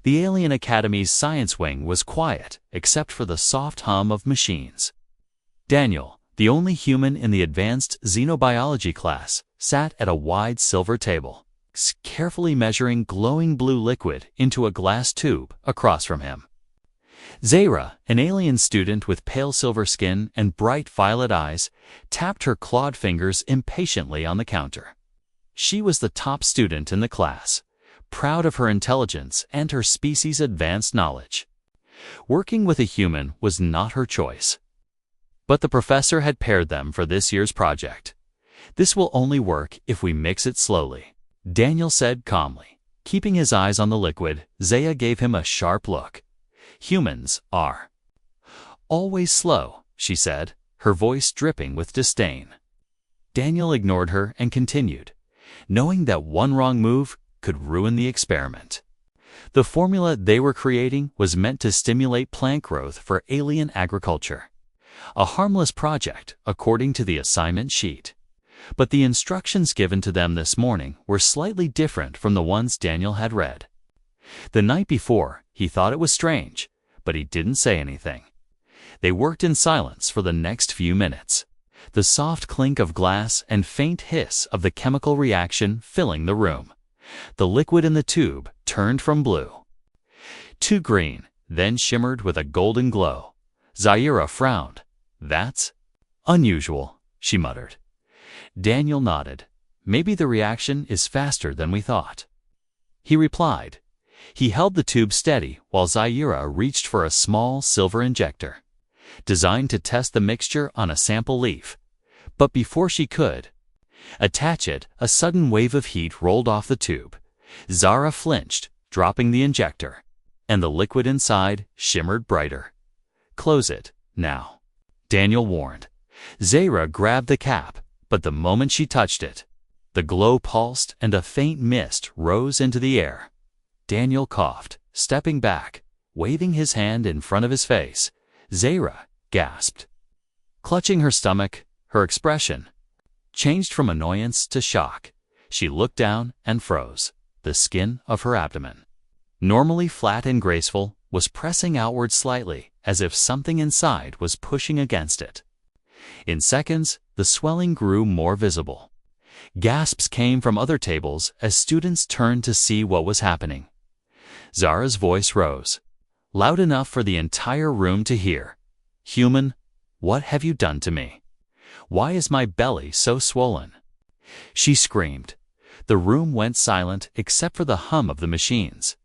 The Alien Academy's science wing was quiet, except for the soft hum of machines. Daniel, the only human in the advanced xenobiology class, sat at a wide silver table, carefully measuring glowing blue liquid into a glass tube across from him. Zahra, an alien student with pale silver skin and bright violet eyes, tapped her clawed fingers impatiently on the counter. She was the top student in the class, proud of her intelligence and her species' advanced knowledge. Working with a human was not her choice. But the professor had paired them for this year's project. "This will only work if we mix it slowly," Daniel said calmly. Keeping his eyes on the liquid, Zahra gave him a sharp look. "Humans are always slow," she said, her voice dripping with disdain. Daniel ignored her and continued, knowing that one wrong move could ruin the experiment. The formula they were creating was meant to stimulate plant growth for alien agriculture. A harmless project, according to the assignment sheet. But the instructions given to them this morning were slightly different from the ones Daniel had read. The night before, he thought it was strange, but he didn't say anything. They worked in silence for the next few minutes, the soft clink of glass and faint hiss of the chemical reaction filling the room. The liquid in the tube turned from blue to green, then shimmered with a golden glow. Zahra frowned. "That's unusual," she muttered. Daniel nodded. "Maybe the reaction is faster than we thought," he replied. He held the tube steady while Zahra reached for a small silver injector, designed to test the mixture on a sample leaf. But before she could attach it, a sudden wave of heat rolled off the tube. Zahra flinched, dropping the injector, and the liquid inside shimmered brighter. "Close it, now," Daniel warned. Zahra grabbed the cap, but the moment she touched it, the glow pulsed and a faint mist rose into the air. Daniel coughed, stepping back, waving his hand in front of his face. Zahra gasped. Clutching her stomach, her expression changed from annoyance to shock. She looked down and froze. The skin of her abdomen, normally flat and graceful, was pressing outward slightly, as if something inside was pushing against it. In seconds, the swelling grew more visible. Gasps came from other tables as students turned to see what was happening. Zahra's voice rose, loud enough for the entire room to hear. "Human, what have you done to me? Why is my belly so swollen?" She screamed. The room went silent except for the hum of the machines.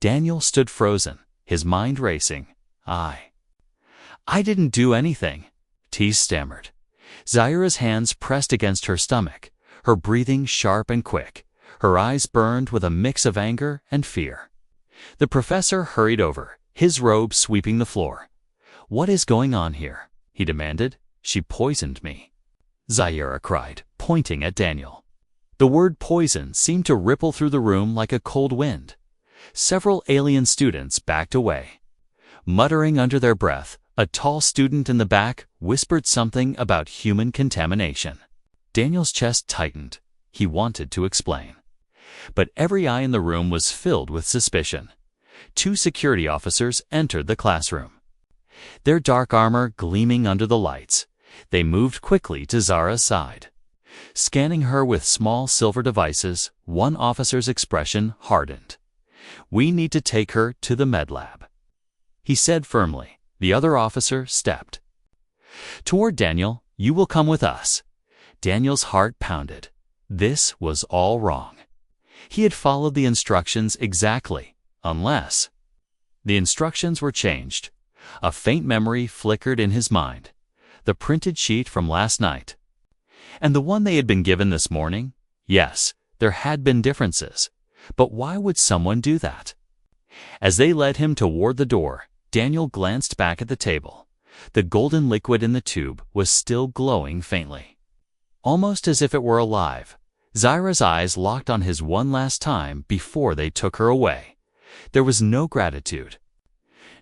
Daniel stood frozen, his mind racing. I didn't do anything," he stammered. Zahra's hands pressed against her stomach, her breathing sharp and quick. Her eyes burned with a mix of anger and fear. The professor hurried over, his robe sweeping the floor. "What is going on here?" he demanded. "She poisoned me," Zahra cried, pointing at Daniel. The word poison seemed to ripple through the room like a cold wind. Several alien students backed away. Muttering under their breath, a tall student in the back whispered something about human contamination. Daniel's chest tightened. He wanted to explain. But every eye in the room was filled with suspicion. 2 security officers entered the classroom, their dark armor gleaming under the lights. They moved quickly to Zahra's side. Scanning her with small silver devices, one officer's expression hardened. "We need to take her to the med lab," he said firmly. The other officer stepped toward Daniel. "You will come with us." Daniel's heart pounded. This was all wrong. He had followed the instructions exactly, unless the instructions were changed. A faint memory flickered in his mind. The printed sheet from last night, and the one they had been given this morning. Yes, there had been differences, but why would someone do that? As they led him toward the door, Daniel glanced back at the table. The golden liquid in the tube was still glowing faintly, almost as if it were alive. Zahra's eyes locked on his one last time before they took her away. There was no gratitude,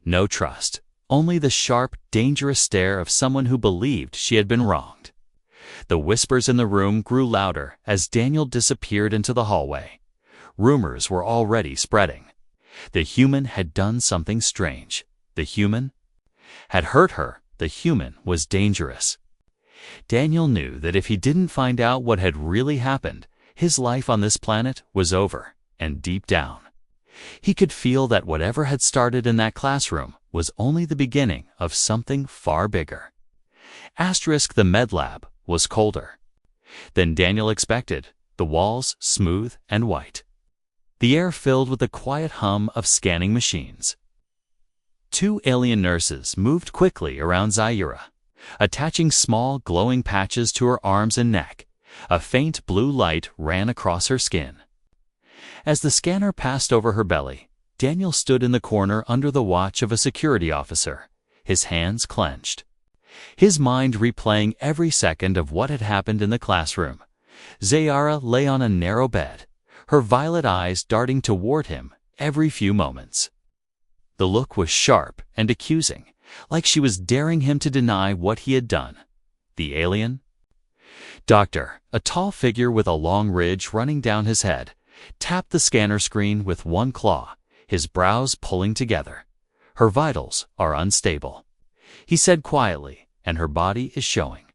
no trust, only the sharp, dangerous stare of someone who believed she had been wronged. The whispers in the room grew louder as Daniel disappeared into the hallway. Rumors were already spreading. The human had done something strange. The human had hurt her. The human was dangerous. Daniel knew that if he didn't find out what had really happened, his life on this planet was over, and deep down, he could feel that whatever had started in that classroom was only the beginning of something far bigger. The med lab was colder than Daniel expected, the walls smooth and white. The air filled with the quiet hum of scanning machines. 2 alien nurses moved quickly around Zaira, attaching small glowing patches to her arms and neck. A faint blue light ran across her skin. As the scanner passed over her belly, Daniel stood in the corner under the watch of a security officer, his hands clenched, his mind replaying every second of what had happened in the classroom. Zaira lay on a narrow bed, her violet eyes darting toward him every few moments. The look was sharp and accusing, like she was daring him to deny what he had done. The alien doctor, a tall figure with a long ridge running down his head, tapped the scanner screen with one claw, his brows pulling together. "Her vitals are unstable," he said quietly, "and her body is showing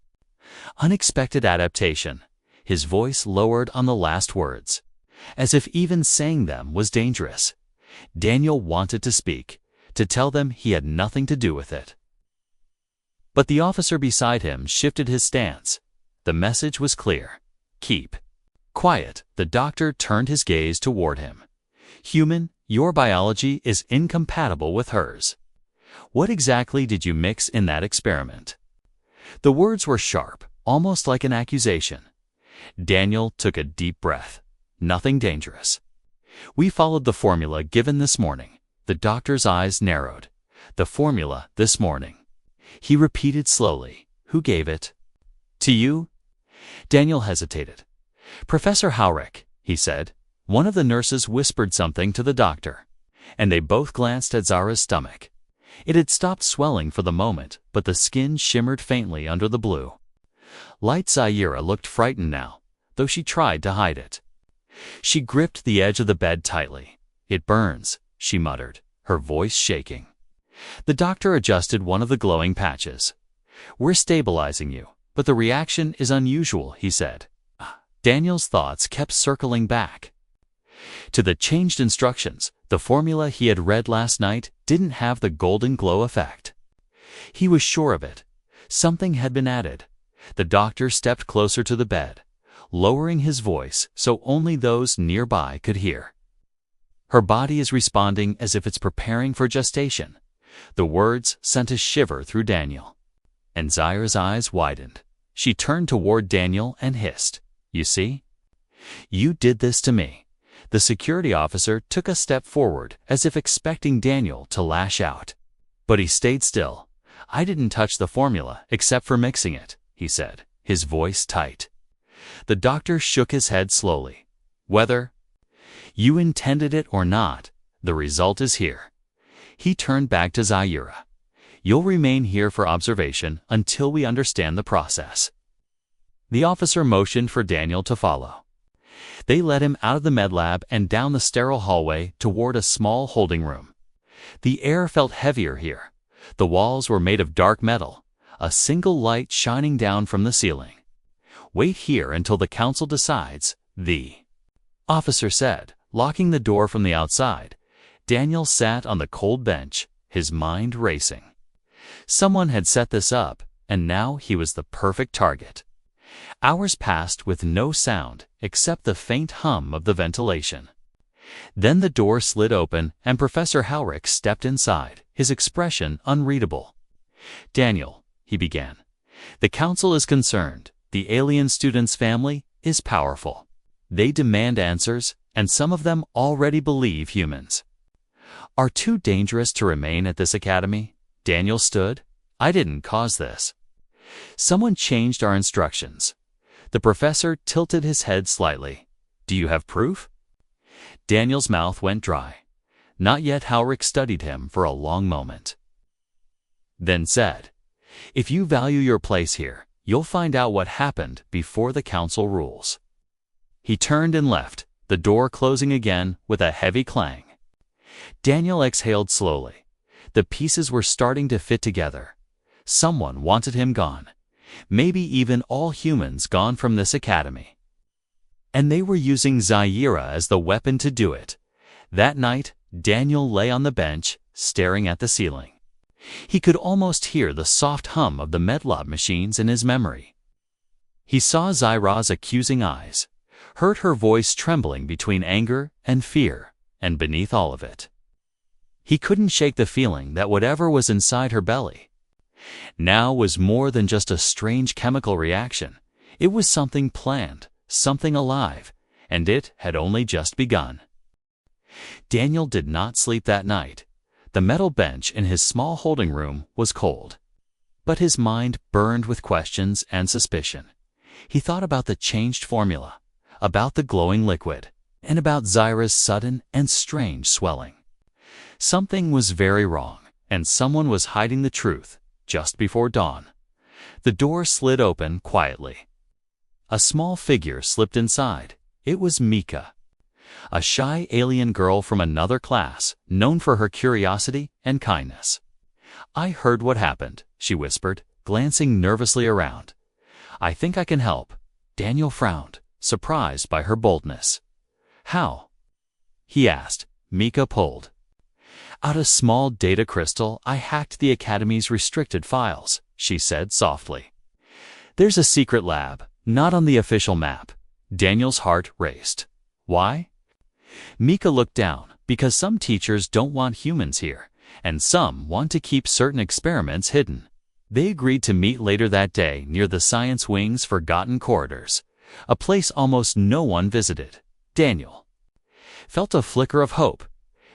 unexpected adaptation." His voice lowered on the last words, as if even saying them was dangerous. Daniel wanted to speak, to tell them he had nothing to do with it. But the officer beside him shifted his stance. The message was clear. Keep quiet. The doctor turned his gaze toward him. "Human, your biology is incompatible with hers. What exactly did you mix in that experiment?" The words were sharp, almost like an accusation. Daniel took a deep breath. "Nothing dangerous. We followed the formula given this morning." The doctor's eyes narrowed. "The formula this morning." He repeated slowly. "Who gave it to you?" Daniel hesitated. "Professor Howrick," he said. One of the nurses whispered something to the doctor, and they both glanced at Zara's stomach. It had stopped swelling for the moment, but the skin shimmered faintly under the blue. Light Zaira looked frightened now, though she tried to hide it. She gripped the edge of the bed tightly. "It burns," she muttered, her voice shaking. The doctor adjusted one of the glowing patches. "We're stabilizing you, but the reaction is unusual," he said. Daniel's thoughts kept circling back to the changed instructions. The formula he had read last night didn't have the golden glow effect. He was sure of it. Something had been added. The doctor stepped closer to the bed, lowering his voice so only those nearby could hear. "Her body is responding as if it's preparing for gestation." The words sent a shiver through Daniel, and Zaira's eyes widened. She turned toward Daniel and hissed, "You see? You did this to me." The security officer took a step forward as if expecting Daniel to lash out. But he stayed still. "I didn't touch the formula except for mixing it," he said, his voice tight. The doctor shook his head slowly. "Whether you intended it or not, the result is here." He turned back to Zaira. "You'll remain here for observation until we understand the process." The officer motioned for Daniel to follow. They led him out of the med lab and down the sterile hallway toward a small holding room. The air felt heavier here. The walls were made of dark metal, a single light shining down from the ceiling. "Wait here until the council decides," the officer said, locking the door from the outside. Daniel sat on the cold bench, his mind racing. Someone had set this up, and now he was the perfect target. Hours passed with no sound except the faint hum of the ventilation. Then the door slid open and Professor Howrick stepped inside, his expression unreadable. "Daniel," he began, "the council is concerned. The alien student's family is powerful. They demand answers, and some of them already believe humans are too dangerous to remain at this academy." Daniel stood. "I didn't cause this. Someone changed our instructions." The professor tilted his head slightly. "Do you have proof?" Daniel's mouth went dry. Not yet. Howrick studied him for a long moment, then said, "If you value your place here, you'll find out what happened before the council rules." He turned and left, the door closing again with a heavy clang. Daniel exhaled slowly. The pieces were starting to fit together. Someone wanted him gone. Maybe even all humans gone from this academy. And they were using Zaira as the weapon to do it. That night, Daniel lay on the bench, staring at the ceiling. He could almost hear the soft hum of the medlab machines in his memory. He saw Zaira's accusing eyes, heard her voice trembling between anger and fear, and beneath all of it, he couldn't shake the feeling that whatever was inside her belly now was more than just a strange chemical reaction. It was something planned, something alive, and it had only just begun. Daniel did not sleep that night. The metal bench in his small holding room was cold, but his mind burned with questions and suspicion. He thought about the changed formula, about the glowing liquid, and about Zaira's sudden and strange swelling. Something was very wrong, and someone was hiding the truth just before dawn. The door slid open quietly. A small figure slipped inside. It was Mika, a shy alien girl from another class, known for her curiosity and kindness. "I heard what happened," she whispered, glancing nervously around. "I think I can help." Daniel frowned, surprised by her boldness. "How?" he asked. Mika pulled out a small data crystal. "I hacked the Academy's restricted files," she said softly. "There's a secret lab, not on the official map." Daniel's heart raced. "Why?" Mika looked down. "Because some teachers don't want humans here, and some want to keep certain experiments hidden." They agreed to meet later that day near the science wing's forgotten corridors, a place almost no one visited. Daniel felt a flicker of hope.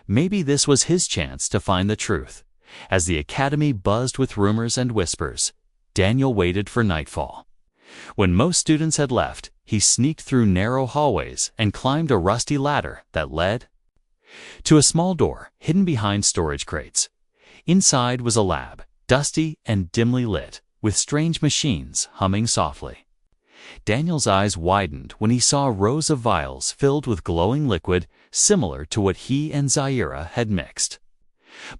Maybe this was his chance to find the truth. As the academy buzzed with rumors and whispers, Daniel waited for nightfall. When most students had left, he sneaked through narrow hallways and climbed a rusty ladder that led to a small door hidden behind storage crates. Inside was a lab, dusty and dimly lit, with strange machines humming softly. Daniel's eyes widened when he saw rows of vials filled with glowing liquid similar to what he and Zaira had mixed.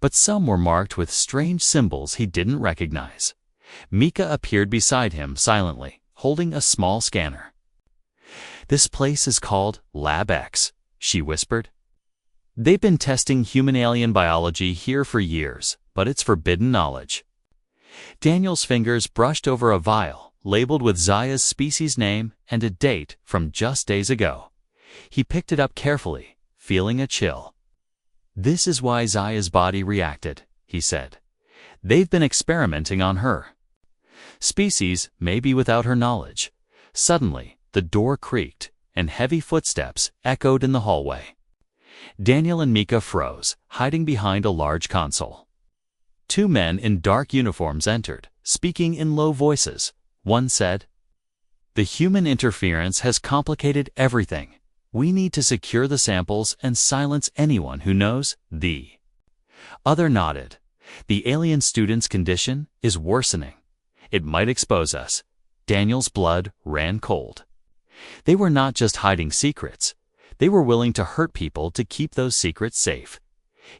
But some were marked with strange symbols he didn't recognize. Mika appeared beside him silently, holding a small scanner. "This place is called Lab X," she whispered. "They've been testing human-alien biology here for years, but it's forbidden knowledge." Daniel's fingers brushed over a vial labeled with Zaya's species name and a date from just days ago. He picked it up carefully, feeling a chill. "This is why Zaya's body reacted," he said. "They've been experimenting on her species, maybe without her knowledge." Suddenly, the door creaked, and heavy footsteps echoed in the hallway. Daniel and Mika froze, hiding behind a large console. Two men in dark uniforms entered, speaking in low voices. One said, "The human interference has complicated everything. We need to secure the samples and silence anyone who knows." The other nodded. "The alien student's condition is worsening. It might expose us." Daniel's blood ran cold. They were not just hiding secrets. They were willing to hurt people to keep those secrets safe.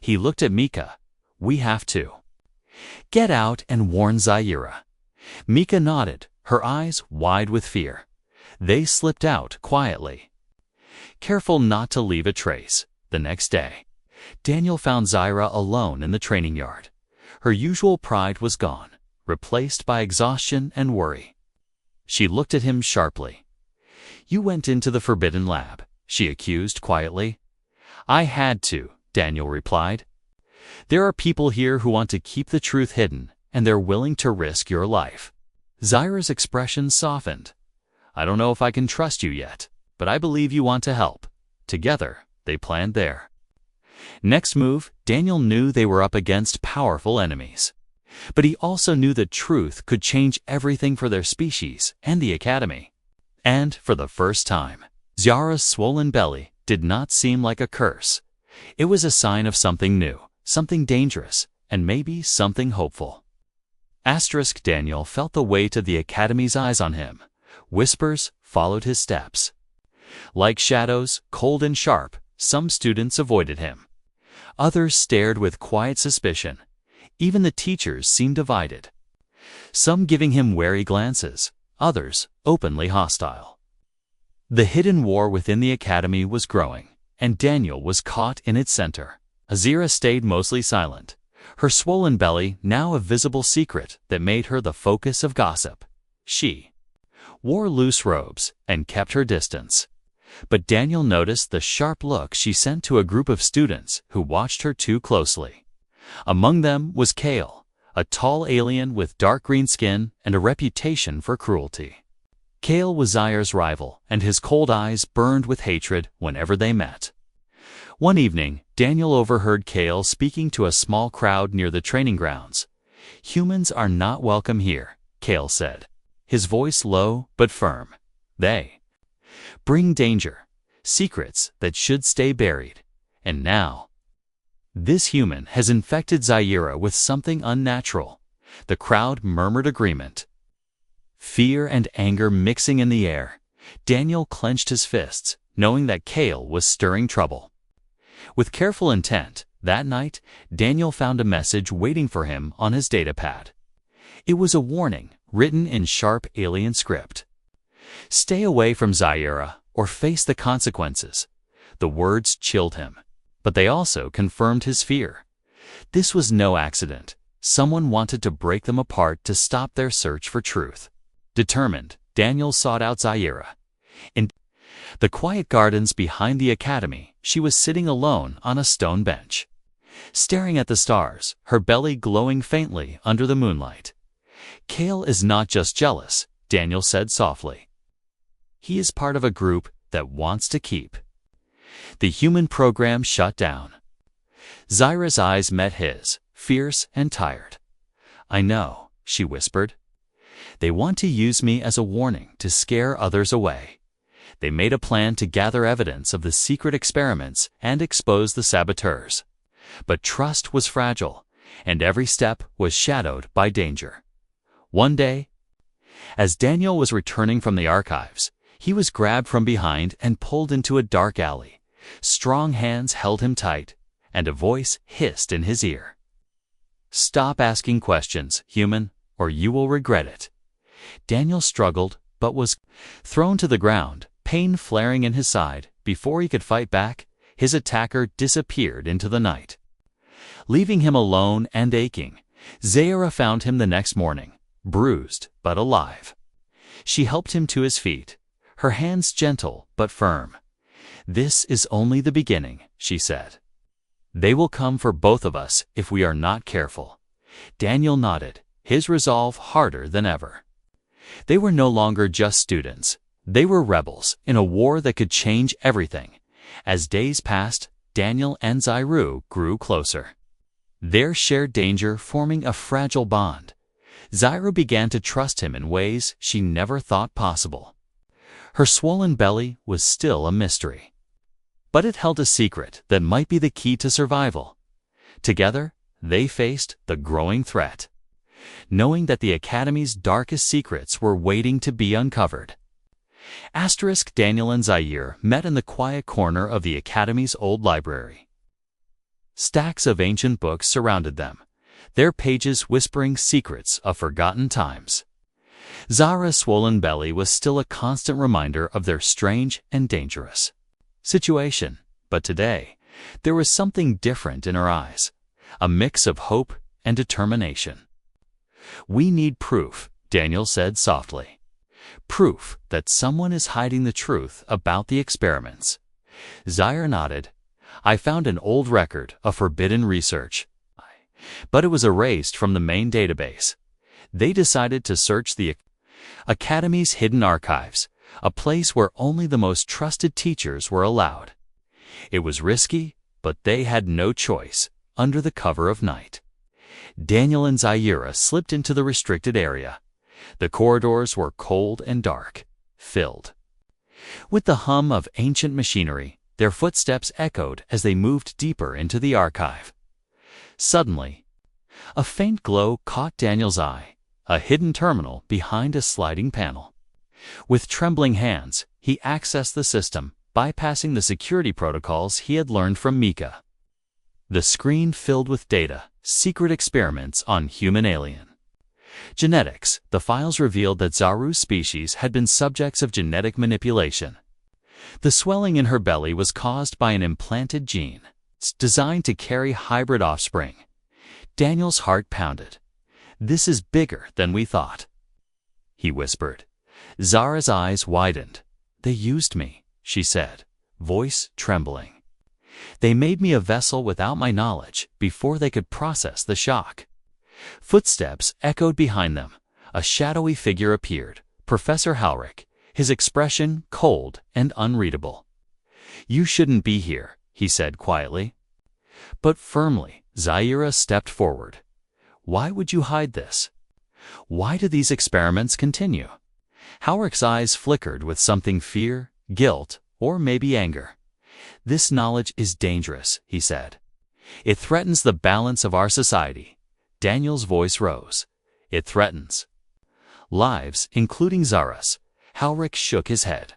He looked at Mika. "We have to get out and warn Zaira." Mika nodded, her eyes wide with fear. They slipped out quietly, careful not to leave a trace. The next day, Daniel found Zaira alone in the training yard. Her usual pride was gone, replaced by exhaustion and worry. She looked at him sharply. "You went into the forbidden lab," she accused quietly. "I had to," Daniel replied. "There are people here who want to keep the truth hidden, and they're willing to risk your life." Zaira's expression softened. "I don't know if I can trust you yet, but I believe you want to help." Together, they planned their next move. Daniel knew they were up against powerful enemies, but he also knew the truth could change everything for their species and the academy. And for the first time, Zaira's swollen belly did not seem like a curse. It was a sign of something new, something dangerous, and maybe something hopeful. Daniel felt the weight of the Academy's eyes on him. Whispers followed his steps. Like shadows, cold and sharp, some students avoided him. Others stared with quiet suspicion. Even the teachers seemed divided, some giving him wary glances, others openly hostile. The hidden war within the academy was growing, and Daniel was caught in its center. Azira stayed mostly silent, her swollen belly now a visible secret that made her the focus of gossip. She wore loose robes and kept her distance. But Daniel noticed the sharp look she sent to a group of students who watched her too closely. Among them was Kale, a tall alien with dark green skin and a reputation for cruelty. Kale was Zaire's rival, and his cold eyes burned with hatred whenever they met. One evening, Daniel overheard Kale speaking to a small crowd near the training grounds. "Humans are not welcome here," Kale said, his voice low but firm. "They bring danger, secrets that should stay buried. And now, this human has infected Zaira with something unnatural." The crowd murmured agreement. Fear and anger mixing in the air, Daniel clenched his fists, knowing that Kale was stirring trouble. With careful intent, that night, Daniel found a message waiting for him on his datapad. It was a warning, written in sharp alien script. "Stay away from Zaira, or face the consequences." The words chilled him, but they also confirmed his fear. This was no accident. Someone wanted to break them apart to stop their search for truth. Determined, Daniel sought out Zaira. In the quiet gardens behind the academy, she was sitting alone on a stone bench, staring at the stars, her belly glowing faintly under the moonlight. "Kale is not just jealous," Daniel said softly. "He is part of a group that wants to keep the human program shut down." Zaira's eyes met his, fierce and tired. "I know," she whispered. "They want to use me as a warning to scare others away. They made a plan to gather evidence of the secret experiments and expose the saboteurs. But trust was fragile, and every step was shadowed by danger." One day, as Daniel was returning from the archives, he was grabbed from behind and pulled into a dark alley. Strong hands held him tight, and a voice hissed in his ear. "Stop asking questions, human, or you will regret it." Daniel struggled, but was thrown to the ground, pain flaring in his side. Before he could fight back, his attacker disappeared into the night. Leaving him alone and aching, Zaira found him the next morning, bruised but alive. She helped him to his feet, her hands gentle but firm. "This is only the beginning," she said. "They will come for both of us if we are not careful." Daniel nodded, his resolve harder than ever. They were no longer just students. They were rebels in a war that could change everything. As days passed, Daniel and Zaira grew closer, their shared danger forming a fragile bond. Zaira began to trust him in ways she never thought possible. Her swollen belly was still a mystery, but it held a secret that might be the key to survival. Together, they faced the growing threat, knowing that the Academy's darkest secrets were waiting to be uncovered. Daniel and Zaire met in the quiet corner of the Academy's old library. Stacks of ancient books surrounded them, their pages whispering secrets of forgotten times. Zara's swollen belly was still a constant reminder of their strange and dangerous situation, but today, there was something different in her eyes, a mix of hope and determination. "We need proof," Daniel said softly. "Proof that someone is hiding the truth about the experiments." Zaire nodded. "I found an old record of forbidden research, but it was erased from the main database. They decided to search the Academy's hidden archives, a place where only the most trusted teachers were allowed. It was risky, but they had no choice, under the cover of night." Daniel and Zaira slipped into the restricted area. The corridors were cold and dark, filled with the hum of ancient machinery. Their footsteps echoed as they moved deeper into the archive. Suddenly, a faint glow caught Daniel's eye, a hidden terminal behind a sliding panel. With trembling hands, he accessed the system, bypassing the security protocols he had learned from Mika. The screen filled with data, secret experiments on human alien. Genetics. The files revealed that Zaru's species had been subjects of genetic manipulation. The swelling in her belly was caused by an implanted gene. It's designed to carry hybrid offspring. Daniel's heart pounded. This is bigger than we thought, he whispered. Zara's eyes widened. They used me, she said, voice trembling. They made me a vessel without my knowledge before they could process the shock. Footsteps echoed behind them. A shadowy figure appeared, Professor Halrick, his expression cold and unreadable. You shouldn't be here, he said quietly. But firmly, Zaira stepped forward. Why would you hide this? Why do these experiments continue? Halrick's eyes flickered with something fear, guilt, or maybe anger. This knowledge is dangerous, he said. It threatens the balance of our society. Daniel's voice rose. It threatens lives, including Zara's. Halrick shook his head.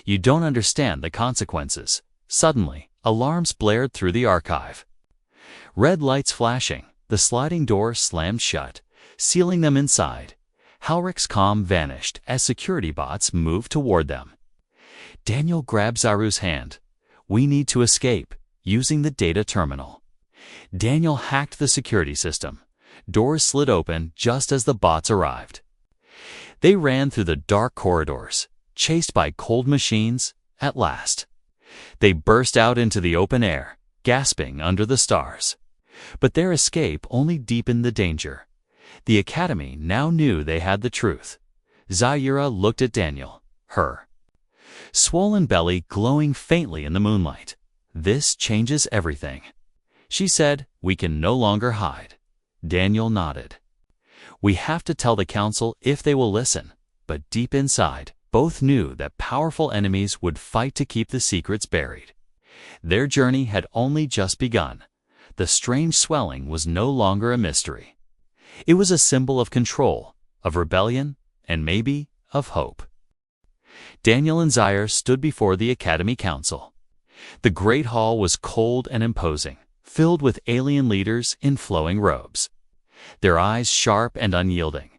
You don't understand the consequences. Suddenly, alarms blared through the archive. Red lights flashing, the sliding door slammed shut, sealing them inside. Halrick's calm vanished as security bots moved toward them. Daniel grabbed Zaru's hand. We need to escape, using the data terminal. Daniel hacked the security system. Doors slid open just as the bots arrived. They ran through the dark corridors, chased by cold machines. At last, they burst out into the open air, gasping under the stars. But their escape only deepened the danger. The Academy now knew they had the truth. Zaira looked at Daniel, her swollen belly glowing faintly in the moonlight. This changes everything. She said, we can no longer hide. Daniel nodded. We have to tell the Council if they will listen. But deep inside, both knew that powerful enemies would fight to keep the secrets buried. Their journey had only just begun. The strange swelling was no longer a mystery. It was a symbol of control, of rebellion, and maybe of hope. Daniel and Zaire stood before the Academy Council. The Great Hall was cold and imposing, filled with alien leaders in flowing robes. Their eyes sharp and unyielding.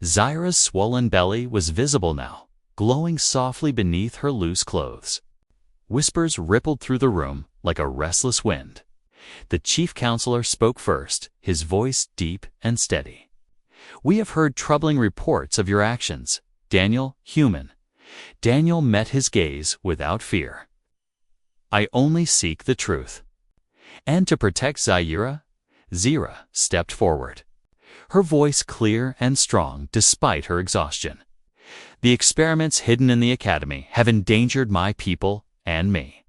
Zaira's swollen belly was visible now, glowing softly beneath her loose clothes. Whispers rippled through the room like a restless wind. The chief counselor spoke first, his voice deep and steady. We have heard troubling reports of your actions, Daniel, human. Daniel met his gaze without fear. I only seek the truth. And to protect Zaira, Zira stepped forward. Her voice clear and strong despite her exhaustion. The experiments hidden in the Academy have endangered my people and me.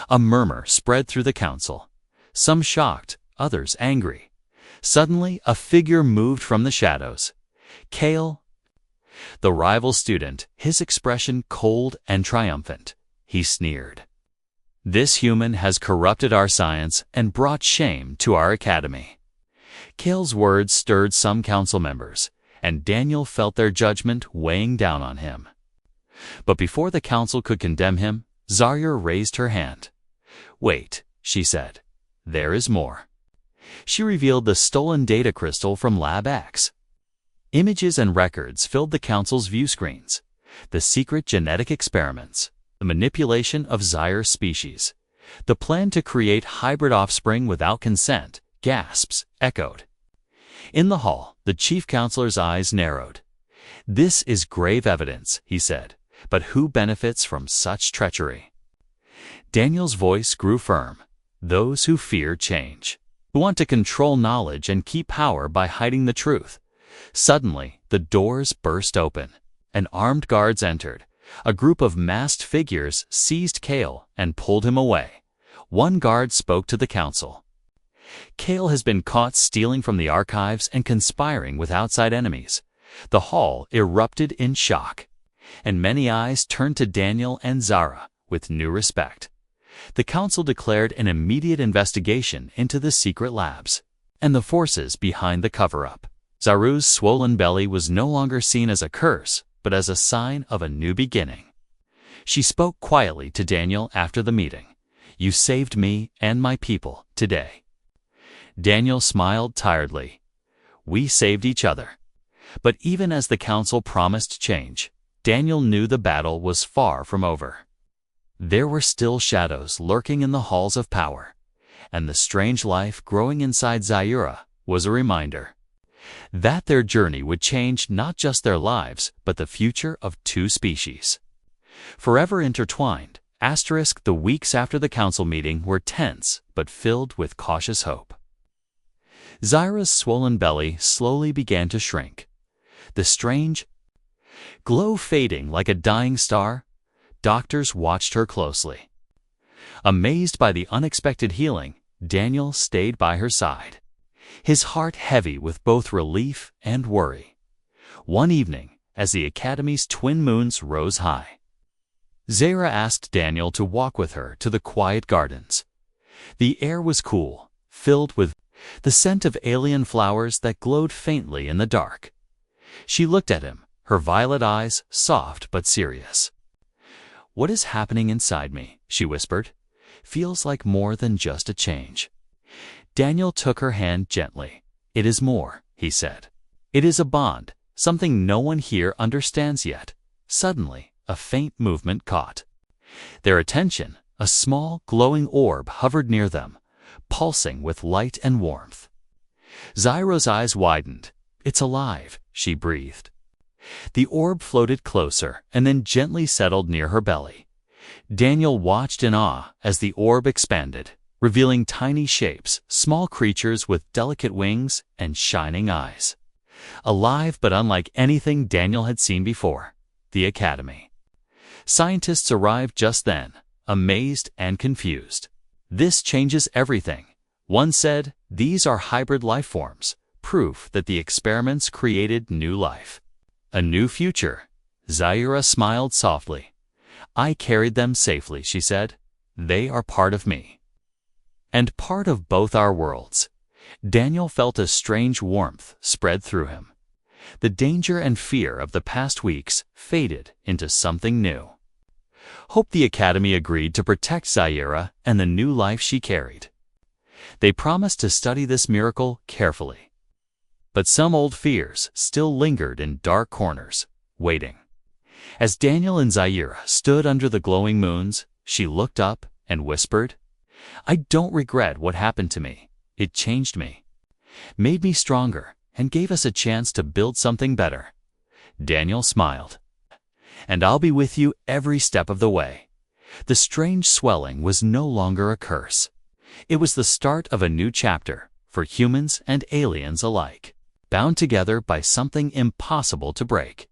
A murmur spread through the council. Some shocked, others angry. Suddenly, a figure moved from the shadows. Kale, the rival student, his expression cold and triumphant. He sneered. This human has corrupted our science and brought shame to our academy. Kale's words stirred some council members, and Daniel felt their judgment weighing down on him. But before the council could condemn him, Zaire raised her hand. Wait, she said. There is more. She revealed the stolen data crystal from Lab X. Images and records filled the council's view screens. The secret genetic experiments, the manipulation of Zaire's species, the plan to create hybrid offspring without consent, gasps echoed. In the hall, the chief counselor's eyes narrowed. This is grave evidence, he said, but who benefits from such treachery? Daniel's voice grew firm. Those who fear change, who want to control knowledge and keep power by hiding the truth. Suddenly, the doors burst open. An armed guards entered. A group of masked figures seized Kale and pulled him away. One guard spoke to the council. Kale has been caught stealing from the archives and conspiring with outside enemies. The hall erupted in shock, and many eyes turned to Daniel and Zara with new respect. The council declared an immediate investigation into the secret labs and the forces behind the cover-up. Zaru's swollen belly was no longer seen as a curse, but as a sign of a new beginning. She spoke quietly to Daniel after the meeting. You saved me and my people today. Daniel smiled tiredly. We saved each other. But even as the council promised change, Daniel knew the battle was far from over. There were still shadows lurking in the halls of power, and the strange life growing inside Zaira was a reminder that their journey would change not just their lives, but the future of two species. Forever intertwined, the weeks after the council meeting were tense but filled with cautious hope. Zaira's swollen belly slowly began to shrink, the strange glow fading like a dying star. Doctors watched her closely. Amazed by the unexpected healing, Daniel stayed by her side, his heart heavy with both relief and worry. One evening, as the Academy's twin moons rose high, Zaira asked Daniel to walk with her to the quiet gardens. The air was cool, filled with the scent of alien flowers that glowed faintly in the dark. She looked at him, her violet eyes soft but serious. "What is happening inside me?" she whispered. "Feels like more than just a change." Daniel took her hand gently. "It is more," he said. "It is a bond, something no one here understands yet." Suddenly, a faint movement caught their attention. A small, glowing orb hovered near them, pulsing with light and warmth. Zaira's eyes widened. "It's alive," she breathed. The orb floated closer and then gently settled near her belly. Daniel watched in awe as the orb expanded, revealing tiny shapes, small creatures with delicate wings and shining eyes. Alive but unlike anything Daniel had seen before. The Academy. Scientists arrived just then, amazed and confused. "This changes everything," one said. "These are hybrid life forms, proof that the experiments created new life. A new future." Zaira smiled softly. "I carried them safely," she said. "They are part of me, and part of both our worlds." Daniel felt a strange warmth spread through him. The danger and fear of the past weeks faded into something new. Hope the Academy agreed to protect Zaira and the new life she carried. They promised to study this miracle carefully. But some old fears still lingered in dark corners, waiting. As Daniel and Zaira stood under the glowing moons, she looked up and whispered, "I don't regret what happened to me. It changed me, made me stronger, and gave us a chance to build something better." Daniel smiled. "And I'll be with you every step of the way." The strange swelling was no longer a curse. It was the start of a new chapter for humans and aliens alike, bound together by something impossible to break.